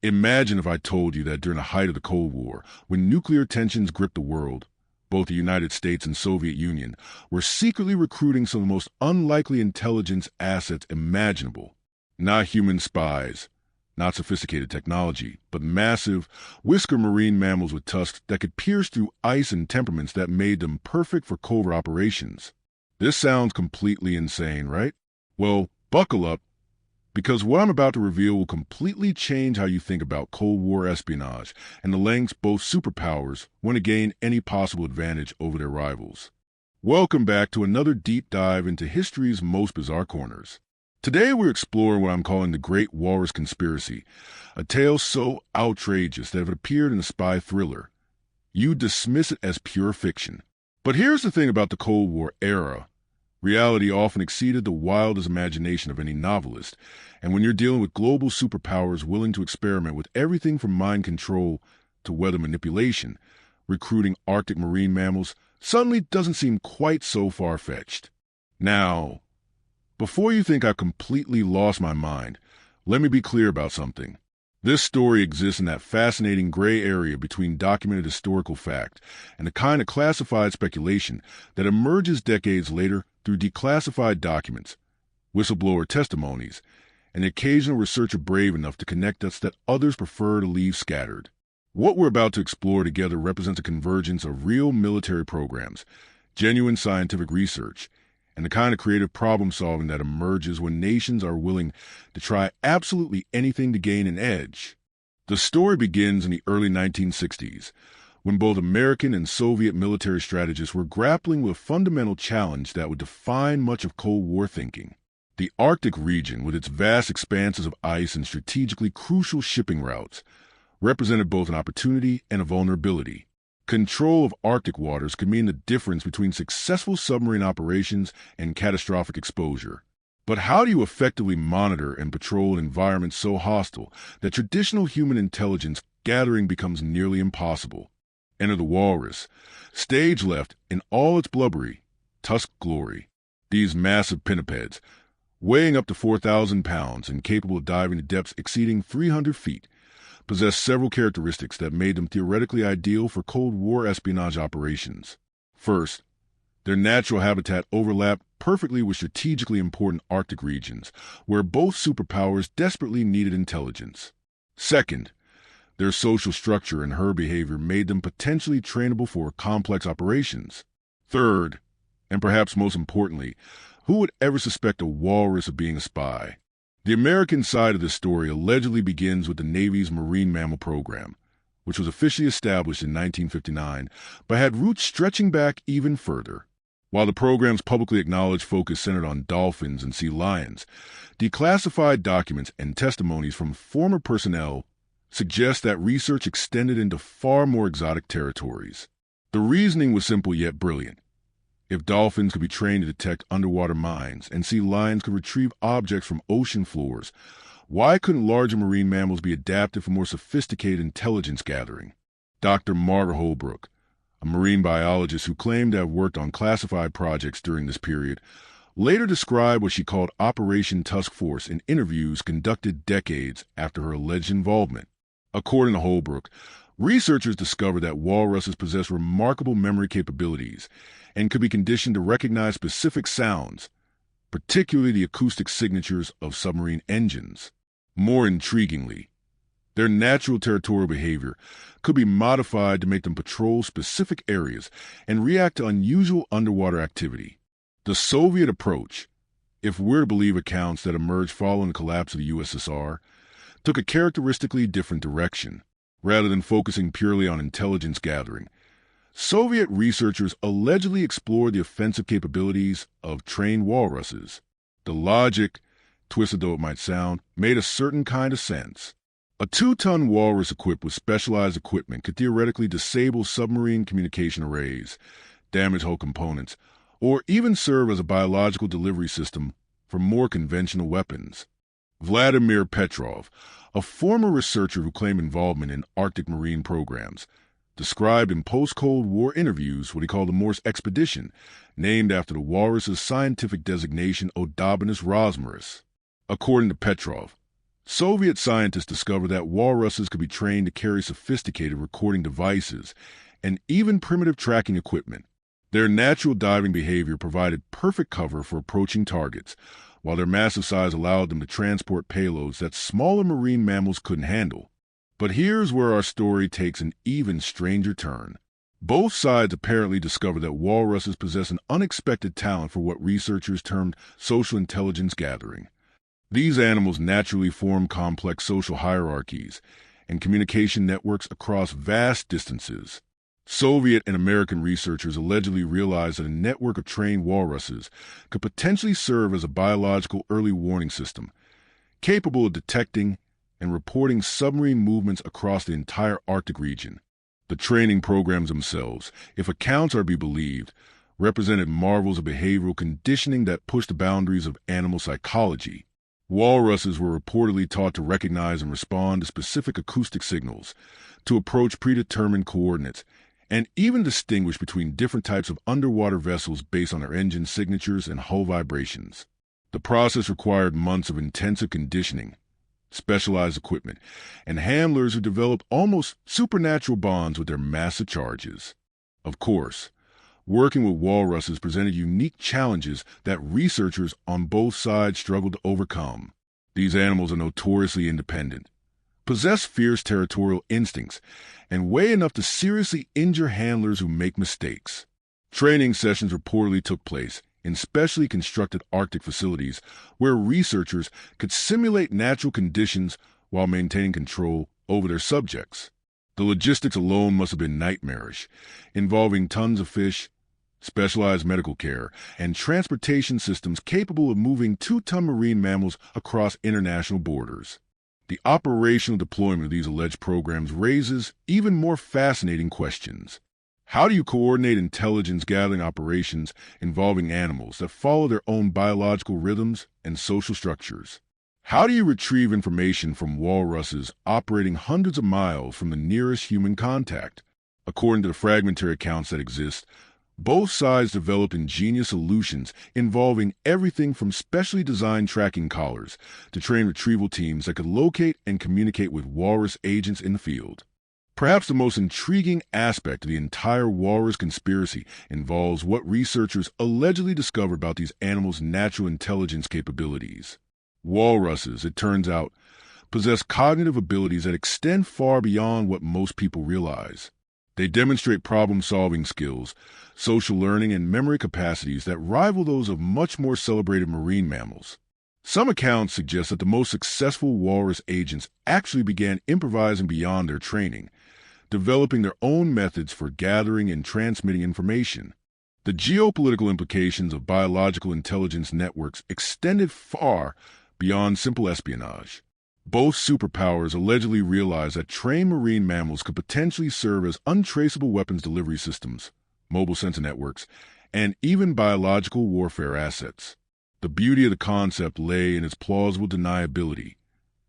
Imagine if I told you that during the height of the Cold War, when nuclear tensions gripped the world, both the United States and Soviet Union were secretly recruiting some of the most unlikely intelligence assets imaginable. Not human spies, not sophisticated technology, but massive, whisker marine mammals with tusks that could pierce through ice and temperaments that made them perfect for covert operations. This sounds completely insane, right? Well, buckle up, because what I'm about to reveal will completely change how you think about Cold War espionage and the lengths both superpowers went to gain any possible advantage over their rivals. Welcome back to another deep dive into history's most bizarre corners. Today we're exploring what I'm calling the Great Walrus Conspiracy, a tale so outrageous that if it appeared in a spy thriller, you'd dismiss it as pure fiction. But here's the thing about the Cold War era. Reality often exceeded the wildest imagination of any novelist, and when you're dealing with global superpowers willing to experiment with everything from mind control to weather manipulation, recruiting Arctic marine mammals suddenly doesn't seem quite so far-fetched. Now, before you think I've completely lost my mind, let me be clear about something. This story exists in that fascinating gray area between documented historical fact and the kind of classified speculation that emerges decades later through declassified documents, whistleblower testimonies, and the occasional researcher brave enough to connect us that others prefer to leave scattered. What we're about to explore together represents a convergence of real military programs, genuine scientific research, and the kind of creative problem-solving that emerges when nations are willing to try absolutely anything to gain an edge. The story begins in the early 1960s, when both American and Soviet military strategists were grappling with a fundamental challenge that would define much of Cold War thinking. The Arctic region, with its vast expanses of ice and strategically crucial shipping routes, represented both an opportunity and a vulnerability. Control of Arctic waters could mean the difference between successful submarine operations and catastrophic exposure. But how do you effectively monitor and patrol an environment so hostile that traditional human intelligence gathering becomes nearly impossible? Enter the walrus, stage left in all its blubbery, tusked glory. These massive pinnipeds, weighing up to 4,000 pounds and capable of diving to depths exceeding 300 feet, possess several characteristics that made them theoretically ideal for Cold War espionage operations. First, their natural habitat overlapped perfectly with strategically important Arctic regions, where both superpowers desperately needed intelligence. Second, their social structure and herd behavior made them potentially trainable for complex operations. Third, and perhaps most importantly, who would ever suspect a walrus of being a spy? The American side of this story allegedly begins with the Navy's Marine Mammal Program, which was officially established in 1959, but had roots stretching back even further. While the program's publicly acknowledged focus centered on dolphins and sea lions, declassified documents and testimonies from former personnel suggest that research extended into far more exotic territories. The reasoning was simple yet brilliant. If dolphins could be trained to detect underwater mines and sea lions could retrieve objects from ocean floors, why couldn't larger marine mammals be adapted for more sophisticated intelligence gathering? Dr. Margaret Holbrook, a marine biologist who claimed to have worked on classified projects during this period, later described what she called Operation Tusk Force in interviews conducted decades after her alleged involvement. According to Holbrook, researchers discovered that walruses possess remarkable memory capabilities and could be conditioned to recognize specific sounds, particularly the acoustic signatures of submarine engines. More intriguingly, their natural territorial behavior could be modified to make them patrol specific areas and react to unusual underwater activity. The Soviet approach, if we're to believe accounts that emerged following the collapse of the USSR, took a characteristically different direction. Rather than focusing purely on intelligence gathering, Soviet researchers allegedly explored the offensive capabilities of trained walruses. The logic, twisted though it might sound, made a certain kind of sense. A 2-ton walrus equipped with specialized equipment could theoretically disable submarine communication arrays, damage hull components, or even serve as a biological delivery system for more conventional weapons. Vladimir Petrov, a former researcher who claimed involvement in Arctic marine programs, described in post-Cold War interviews what he called the Morse Expedition, named after the walrus's scientific designation Odobenus rosmarus. According to Petrov, Soviet scientists discovered that walruses could be trained to carry sophisticated recording devices and even primitive tracking equipment. Their natural diving behavior provided perfect cover for approaching targets, while their massive size allowed them to transport payloads that smaller marine mammals couldn't handle. But here's where our story takes an even stranger turn. Both sides apparently discovered that walruses possess an unexpected talent for what researchers termed social intelligence gathering. These animals naturally form complex social hierarchies and communication networks across vast distances. Soviet and American researchers allegedly realized that a network of trained walruses could potentially serve as a biological early warning system, capable of detecting and reporting submarine movements across the entire Arctic region. The training programs themselves, if accounts are to be believed, represented marvels of behavioral conditioning that pushed the boundaries of animal psychology. Walruses were reportedly taught to recognize and respond to specific acoustic signals, to approach predetermined coordinates, and even distinguish between different types of underwater vessels based on their engine signatures and hull vibrations. The process required months of intensive conditioning, specialized equipment, and handlers who developed almost supernatural bonds with their massive charges. Of course, working with walruses presented unique challenges that researchers on both sides struggled to overcome. These animals are notoriously independent, possess fierce territorial instincts, and weigh enough to seriously injure handlers who make mistakes. Training sessions reportedly took place in specially constructed Arctic facilities where researchers could simulate natural conditions while maintaining control over their subjects. The logistics alone must have been nightmarish, involving tons of fish, specialized medical care, and transportation systems capable of moving 2-ton marine mammals across international borders. The operational deployment of these alleged programs raises even more fascinating questions. How do you coordinate intelligence gathering operations involving animals that follow their own biological rhythms and social structures? How do you retrieve information from walruses operating hundreds of miles from the nearest human contact? According to the fragmentary accounts that exist, both sides developed ingenious solutions involving everything from specially designed tracking collars to trained retrieval teams that could locate and communicate with walrus agents in the field. Perhaps the most intriguing aspect of the entire walrus conspiracy involves what researchers allegedly discovered about these animals' natural intelligence capabilities. Walruses, it turns out, possess cognitive abilities that extend far beyond what most people realize. They demonstrate problem-solving skills, social learning, and memory capacities that rival those of much more celebrated marine mammals. Some accounts suggest that the most successful walrus agents actually began improvising beyond their training, developing their own methods for gathering and transmitting information. The geopolitical implications of biological intelligence networks extended far beyond simple espionage. Both superpowers allegedly realized that trained marine mammals could potentially serve as untraceable weapons delivery systems, mobile sensor networks, and even biological warfare assets. The beauty of the concept lay in its plausible deniability.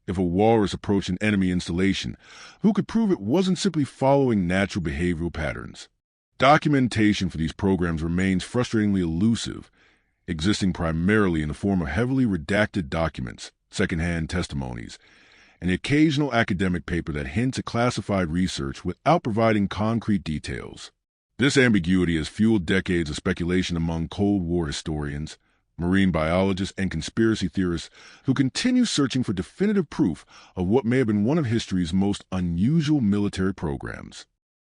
If a walrus approached an enemy installation, who could prove it wasn't simply following natural behavioral patterns? Documentation for these programs remains frustratingly elusive, existing primarily in the form of heavily redacted documents, secondhand testimonies, and the occasional academic paper that hints at classified research without providing concrete details. This ambiguity has fueled decades of speculation among Cold War historians, marine biologists, and conspiracy theorists who continue searching for definitive proof of what may have been one of history's most unusual military programs.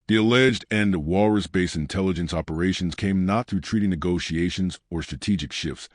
The alleged end of walrus-based intelligence operations came not through treaty negotiations or strategic shifts,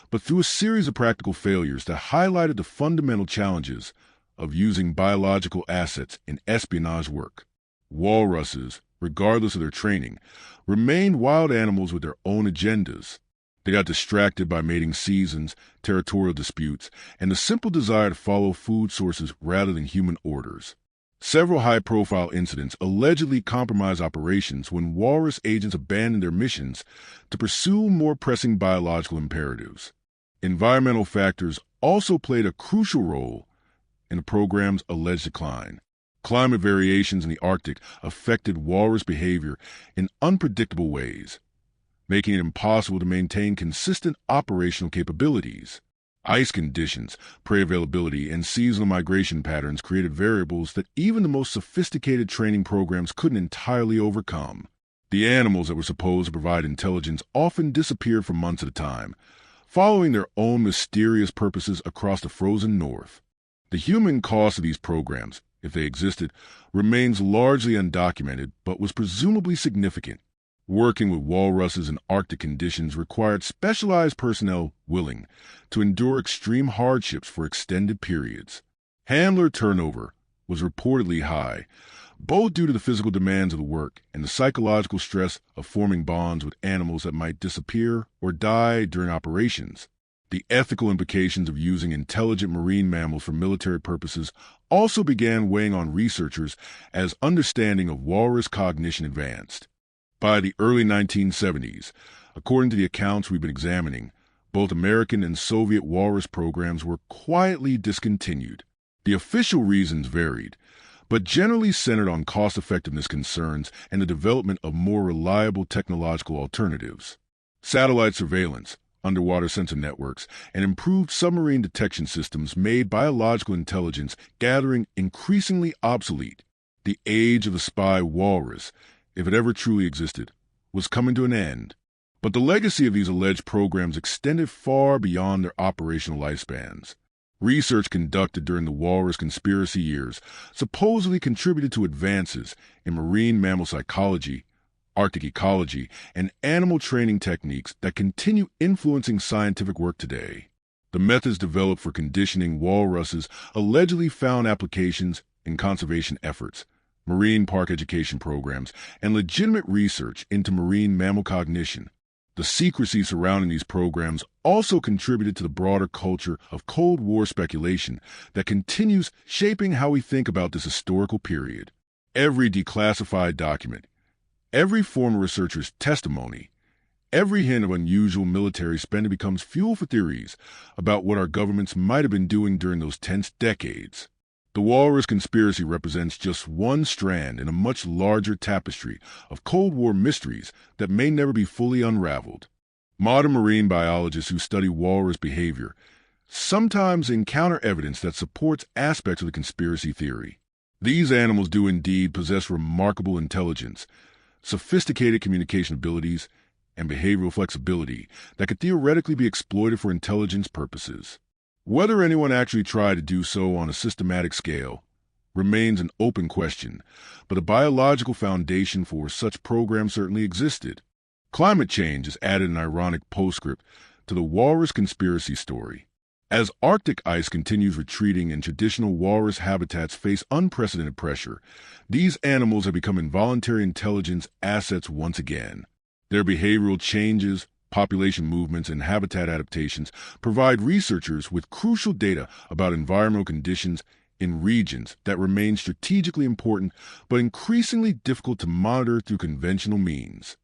but through a series of practical failures that highlighted the fundamental challenges of using biological assets in espionage work. Walruses, regardless of their training, remained wild animals with their own agendas. They got distracted by mating seasons, territorial disputes, and the simple desire to follow food sources rather than human orders. Several high-profile incidents allegedly compromised operations when walrus agents abandoned their missions to pursue more pressing biological imperatives. Environmental factors also played a crucial role in the program's alleged decline. Climate variations in the Arctic affected walrus behavior in unpredictable ways, making it impossible to maintain consistent operational capabilities. Ice conditions, prey availability, and seasonal migration patterns created variables that even the most sophisticated training programs couldn't entirely overcome. The animals that were supposed to provide intelligence often disappeared for months at a time, following their own mysterious purposes across the frozen north. The human cost of these programs, if they existed, remains largely undocumented but was presumably significant. Working with walruses in Arctic conditions required specialized personnel willing to endure extreme hardships for extended periods. Handler turnover was reportedly high, both due to the physical demands of the work and the psychological stress of forming bonds with animals that might disappear or die during operations. The ethical implications of using intelligent marine mammals for military purposes also began weighing on researchers as understanding of walrus cognition advanced. By the early 1970s, according to the accounts we've been examining, both American and Soviet walrus programs were quietly discontinued. The official reasons varied, but generally centered on cost-effectiveness concerns and the development of more reliable technological alternatives. Satellite surveillance, underwater sensor networks, and improved submarine detection systems made biological intelligence gathering increasingly obsolete. The age of the spy walrus, if it ever truly existed, was coming to an end. But the legacy of these alleged programs extended far beyond their operational lifespans. Research conducted during the walrus conspiracy years supposedly contributed to advances in marine mammal psychology, Arctic ecology, and animal training techniques that continue influencing scientific work today. The methods developed for conditioning walruses allegedly found applications in conservation efforts, marine park education programs, and legitimate research into marine mammal cognition. The secrecy surrounding these programs also contributed to the broader culture of Cold War speculation that continues shaping how we think about this historical period. Every declassified document, every former researcher's testimony, every hint of unusual military spending becomes fuel for theories about what our governments might have been doing during those tense decades. The Walrus conspiracy represents just one strand in a much larger tapestry of Cold War mysteries that may never be fully unraveled. Modern marine biologists who study walrus behavior sometimes encounter evidence that supports aspects of the conspiracy theory. These animals do indeed possess remarkable intelligence, sophisticated communication abilities, and behavioral flexibility that could theoretically be exploited for intelligence purposes. Whether anyone actually tried to do so on a systematic scale remains an open question, but a biological foundation for such programs certainly existed. Climate change has added an ironic postscript to the walrus conspiracy story. As Arctic ice continues retreating and traditional walrus habitats face unprecedented pressure, these animals have become involuntary intelligence assets once again. Their behavioral changes, population movements, and habitat adaptations provide researchers with crucial data about environmental conditions in regions that remain strategically important but increasingly difficult to monitor through conventional means.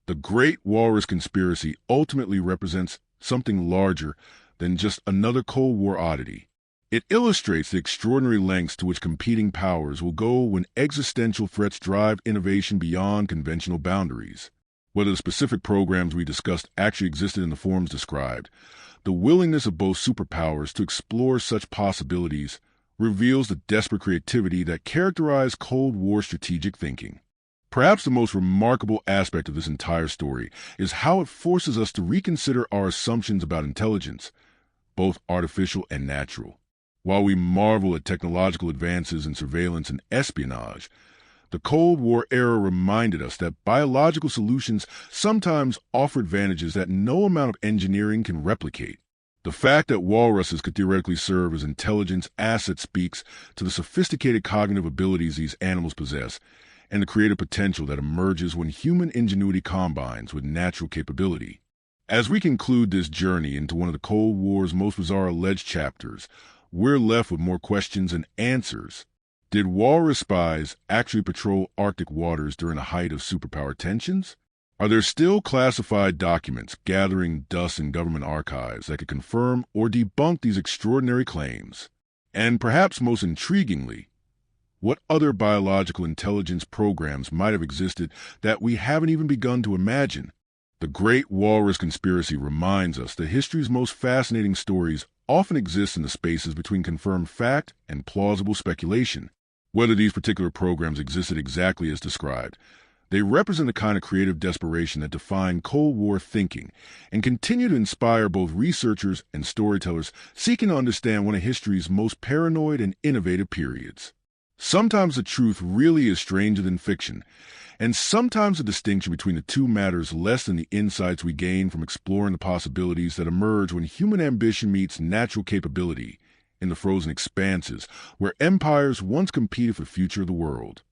The Great Walrus Conspiracy ultimately represents something larger than just another Cold War oddity. It illustrates the extraordinary lengths to which competing powers will go when existential threats drive innovation beyond conventional boundaries. Whether the specific programs we discussed actually existed in the forms described, the willingness of both superpowers to explore such possibilities reveals the desperate creativity that characterized Cold War strategic thinking. Perhaps the most remarkable aspect of this entire story is how it forces us to reconsider our assumptions about intelligence, both artificial and natural. While we marvel at technological advances in surveillance and espionage, the Cold War era reminded us that biological solutions sometimes offer advantages that no amount of engineering can replicate. The fact that walruses could theoretically serve as intelligence assets speaks to the sophisticated cognitive abilities these animals possess and the creative potential that emerges when human ingenuity combines with natural capability. As we conclude this journey into one of the Cold War's most bizarre alleged chapters, we're left with more questions and answers. Did walrus spies actually patrol Arctic waters during the height of superpower tensions? Are there still classified documents gathering dust in government archives that could confirm or debunk these extraordinary claims? And perhaps most intriguingly, what other biological intelligence programs might have existed that we haven't even begun to imagine? The Great Walrus Conspiracy reminds us that history's most fascinating stories often exists in the spaces between confirmed fact and plausible speculation. Whether these particular programs existed exactly as described, they represent the kind of creative desperation that defined Cold War thinking and continue to inspire both researchers and storytellers seeking to understand one of history's most paranoid and innovative periods. Sometimes the truth really is stranger than fiction, and sometimes the distinction between the two matters less than the insights we gain from exploring the possibilities that emerge when human ambition meets natural capability in the frozen expanses where empires once competed for the future of the world.